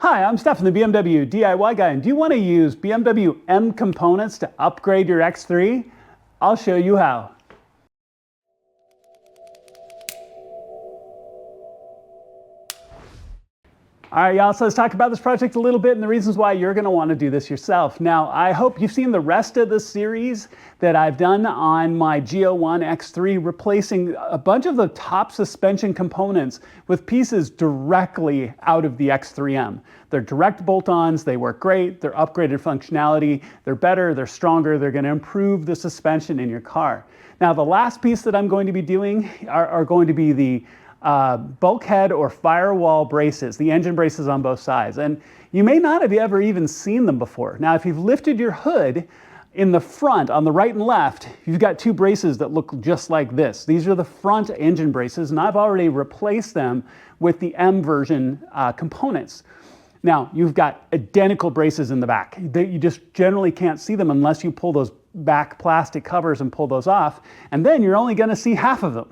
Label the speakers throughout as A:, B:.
A: Hi, I'm Stefan, the BMW DIY guy, and do you want to use BMW M components to upgrade your X3? I'll show you how. All right, y'all, so let's talk about this project a little bit and the reasons why you're going to want to do this yourself. Now, I hope you've seen the rest of the series that I've done on my G87 X3, replacing a bunch of the top suspension components with pieces directly out of the X3M. They're direct bolt-ons, they work great, they're upgraded functionality, they're better, they're stronger, they're going to improve the suspension in your car. Now, the last piece that I'm going to be doing are going to be the bulkhead or firewall braces, the engine braces on both sides. And you may not have ever even seen them before. Now, if you've lifted your hood in the front, on the right and left, you've got two braces that look just like this. These are the front engine braces, and I've already replaced them with the M version components. Now, you've got identical braces in the back. You just generally can't see them unless you pull those back plastic covers and pull those off, and then you're only going to see half of them.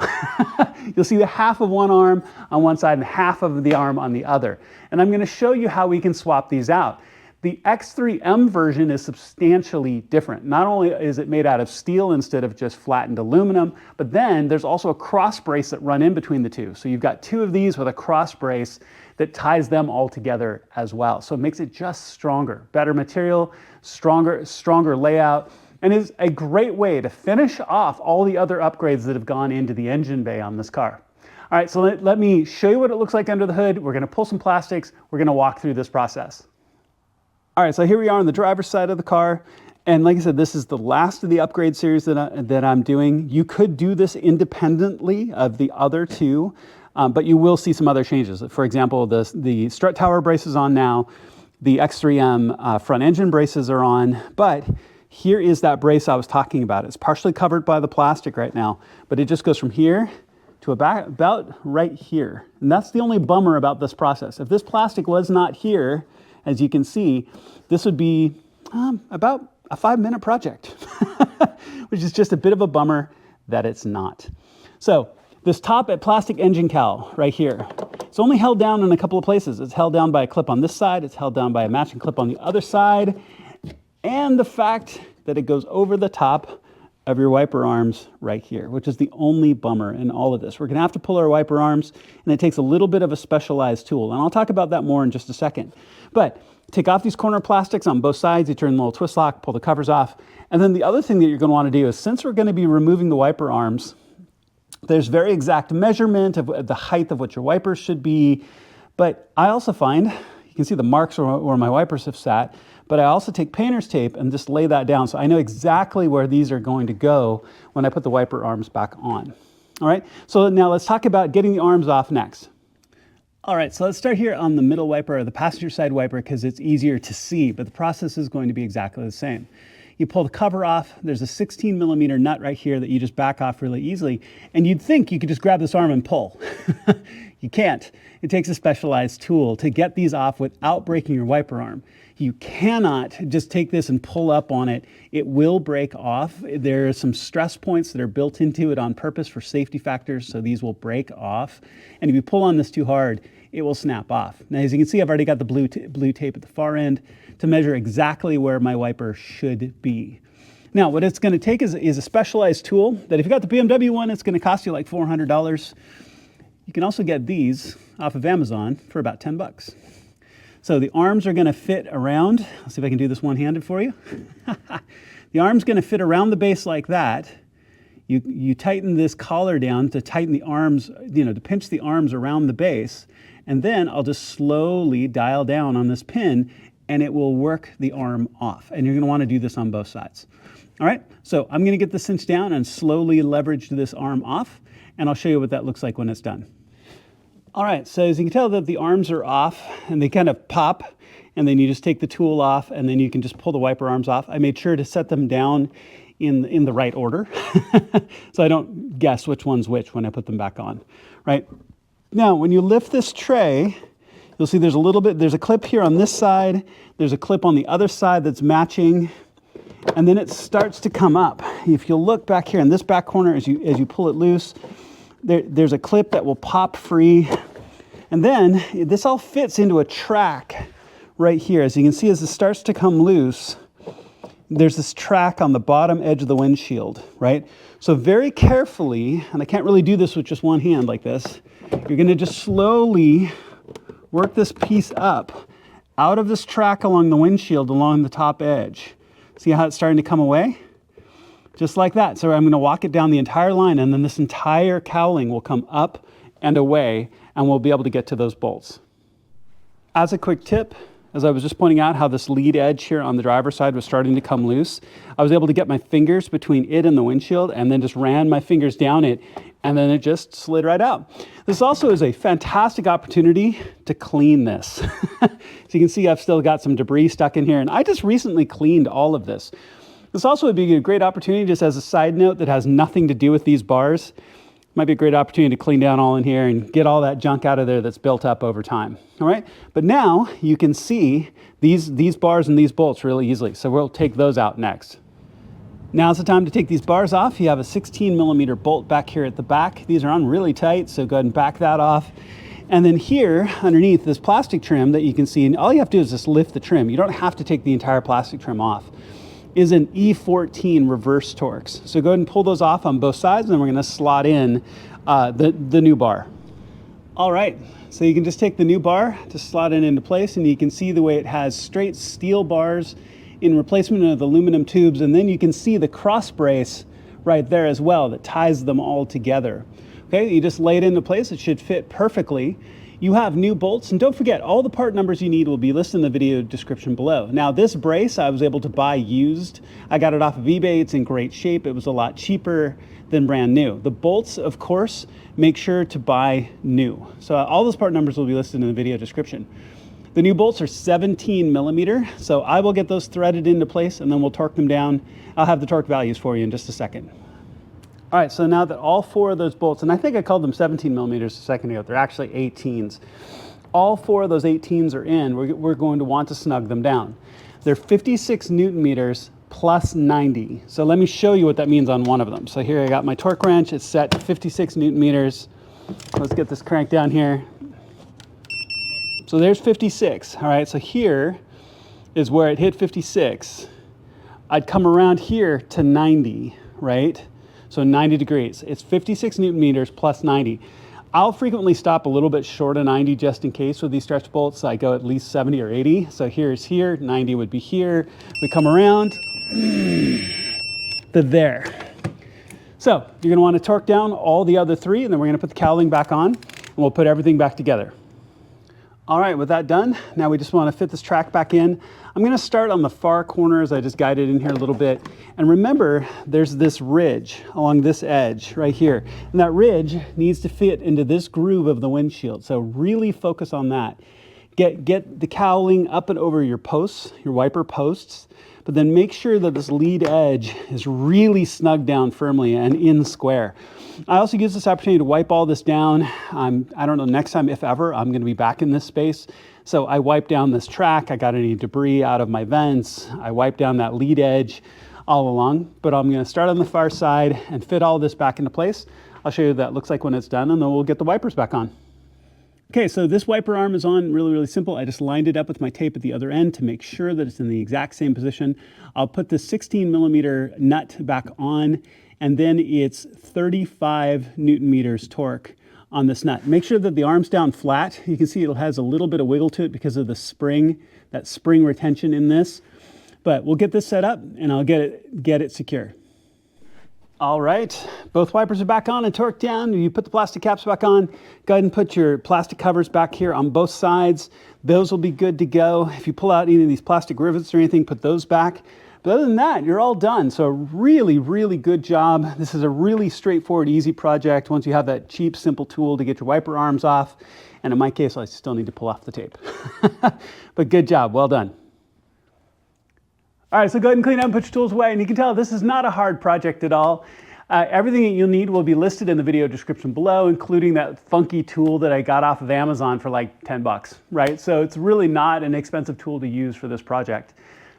A: You'll see the half of one arm on one side and half of the arm on the other. And I'm going to show you how we can swap these out. The X3M version is substantially different. Not only is it made out of steel instead of just flattened aluminum, but then there's also a cross brace that run in between the two. So you've got two of these with a cross brace that ties them all together as well. So it makes it just stronger, better material, stronger layout, and is a great way to finish off all the other upgrades that have gone into the engine bay on this car. All right, so let me show you what it looks like under the hood. We're gonna pull some plastics. We're gonna walk through this process. All right, so here we are on the driver's side of the car. And like I said, this is the last of the upgrade series that I'm doing. You could do this independently of the other two, but you will see some other changes. For example, the strut tower brace is on now. The X3M front engine braces are on, but here is that brace I was talking about. It's partially covered by the plastic right now, but it just goes from here to about right here. And that's the only bummer about this process. If this plastic was not here, as you can see, this would be about a 5-minute project, which is just a bit of a bummer that it's not. So this top plastic engine cowl right here, it's only held down in a couple of places. It's held down by a clip on this side. It's held down by a matching clip on the other side. And the fact that it goes over the top of your wiper arms right here, which is the only bummer in all of this. We're gonna have to pull our wiper arms, and it takes a little bit of a specialized tool. And I'll talk about that more in just a second. But take off these corner plastics on both sides, you turn the little twist lock, pull the covers off. And then the other thing that you're gonna wanna do is, since we're gonna be removing the wiper arms, there's very exact measurement of the height of what your wipers should be. But I also find, you can see the marks where my wipers have sat, but I also take painter's tape and just lay that down so I know exactly where these are going to go when I put the wiper arms back on. All right, so now let's talk about getting the arms off next. All right, so let's start here on the middle wiper, or the passenger side wiper, because it's easier to see, but the process is going to be exactly the same. You pull the cover off, there's a 16mm nut right here that you just back off really easily, and you'd think you could just grab this arm and pull. You can't. It takes a specialized tool to get these off without breaking your wiper arm. You cannot just take this and pull up on it. It will break off. There are some stress points that are built into it on purpose for safety factors, so these will break off. And if you pull on this too hard, it will snap off. Now, as you can see, I've already got the blue tape at the far end to measure exactly where my wiper should be. Now, what it's going to take is a specialized tool that, if you got the BMW one, it's going to cost you like $400. You can also get these off of Amazon for about 10 bucks. So the arms are going to fit around. Let's see if I can do this one-handed for you. The arm's going to fit around the base like that. You tighten this collar down to tighten the arms, to pinch the arms around the base. And then I'll just slowly dial down on this pin, and it will work the arm off. And you're going to want to do this on both sides. All right, so I'm going to get this cinched down and slowly leverage this arm off, and I'll show you what that looks like when it's done. All right, so as you can tell that the arms are off and they kind of pop, and then you just take the tool off and then you can just pull the wiper arms off. I made sure to set them down in the right order so I don't guess which one's which when I put them back on, right? Now, when you lift this tray, you'll see there's a clip here on this side, there's a clip on the other side that's matching, and then it starts to come up. If you look back here in this back corner, as you pull it loose, there's a clip that will pop free. And then this all fits into a track right here. As you can see, as it starts to come loose, there's this track on the bottom edge of the windshield, right? So very carefully, and I can't really do this with just one hand like this, you're gonna just slowly work this piece up out of this track along the windshield, along the top edge. See how it's starting to come away? Just like that. So I'm gonna walk it down the entire line, and then this entire cowling will come up and away, and we'll be able to get to those bolts. As a quick tip, as I was just pointing out how this lead edge here on the driver's side was starting to come loose, I was able to get my fingers between it and the windshield and then just ran my fingers down it, and then it just slid right out. This also is a fantastic opportunity to clean this. So you can see I've still got some debris stuck in here, and I just recently cleaned all of this. This also would be a great opportunity, just as a side note that has nothing to do with these bars. Might be a great opportunity to clean down all in here and get all that junk out of there that's built up over time. All right, but now you can see these bars and these bolts really easily. So we'll take those out next. Now's the time to take these bars off. You have a 16mm bolt back here at the back. These are on really tight, so go ahead and back that off. And then here underneath this plastic trim that you can see, and all you have to do is just lift the trim. You don't have to take the entire plastic trim off. Is an E14 reverse Torx. So go ahead and pull those off on both sides, and then we're gonna slot in the new bar. All right, so you can just take the new bar to slot it into place, and you can see the way it has straight steel bars in replacement of the aluminum tubes, and then you can see the cross brace right there as well that ties them all together. Okay, you just lay it into place, it should fit perfectly. You have new bolts, and don't forget, all the part numbers you need will be listed in the video description below. Now, this brace I was able to buy used. I got it off of eBay. It's in great shape. It was a lot cheaper than brand new. The bolts, of course, make sure to buy new. So all those part numbers will be listed in the video description. The new bolts are 17mm, so I will get those threaded into place, and then we'll torque them down. I'll have the torque values for you in just a second. All right, so now that all four of those bolts, and I think I called them 17mm a second ago, they're actually 18s. All four of those 18s are in, we're going to want to snug them down. They're 56 Newton meters plus 90. So let me show you what that means on one of them. So here I got my torque wrench, it's set to 56 Newton meters. Let's get this crank down here. So there's 56, all right, so here is where it hit 56. I'd come around here to 90, right? So 90 degrees. It's 56 Newton meters plus 90. I'll frequently stop a little bit short of 90 just in case with these stretch bolts. I go at least 70 or 80. So here's here, 90 would be here. We come around to there. So you're gonna wanna torque down all the other three, and then we're gonna put the cowling back on, and we'll put everything back together. All right, with that done, now we just want to fit this track back in. I'm going to start on the far corners. I just guided in here a little bit. And remember, there's this ridge along this edge right here. And that ridge needs to fit into this groove of the windshield. So really focus on that. Get the cowling up and over your posts, your wiper posts, but then make sure that this lead edge is really snug down firmly and in square. I also use this opportunity to wipe all this down. I don't know, next time, if ever, I'm going to be back in this space. So I wipe down this track. I got any debris out of my vents. I wipe down that lead edge all along. But I'm going to start on the far side and fit all this back into place. I'll show you what that looks like when it's done, and then we'll get the wipers back on. Okay, so this wiper arm is on, really simple. I just lined it up with my tape at the other end to make sure that it's in the exact same position. I'll put the 16mm nut back on, and then it's 35 Newton meters torque on this nut. Make sure that the arm's down flat. You can see it has a little bit of wiggle to it because of the spring, that spring retention in this. But we'll get this set up, and I'll get it secure. All right, both wipers are back on and torqued down. You put the plastic caps back on. Go ahead and put your plastic covers back here on both sides. Those will be good to go. If you pull out any of these plastic rivets or anything, put those back. But other than that, you're all done. So really good job. This is a really straightforward, easy project once you have that cheap, simple tool to get your wiper arms off. And in my case, I still need to pull off the tape. But good job, well done. All right, so go ahead and clean up and put your tools away. And you can tell this is not a hard project at all. Everything that you'll need will be listed in the video description below, including that funky tool that I got off of Amazon for like 10 bucks, right? So it's really not an expensive tool to use for this project.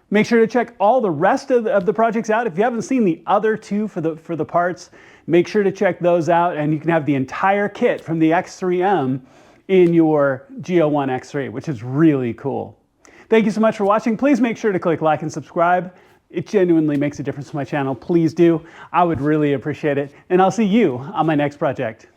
A: Make sure to check all the rest of the projects out. If you haven't seen the other two for the parts, make sure to check those out, and you can have the entire kit from the X3M in your G01 X3, which is really cool. Thank you so much for watching. Please make sure to click like and subscribe. It genuinely makes a difference to my channel. Please do. I would really appreciate it. And I'll see you on my next project.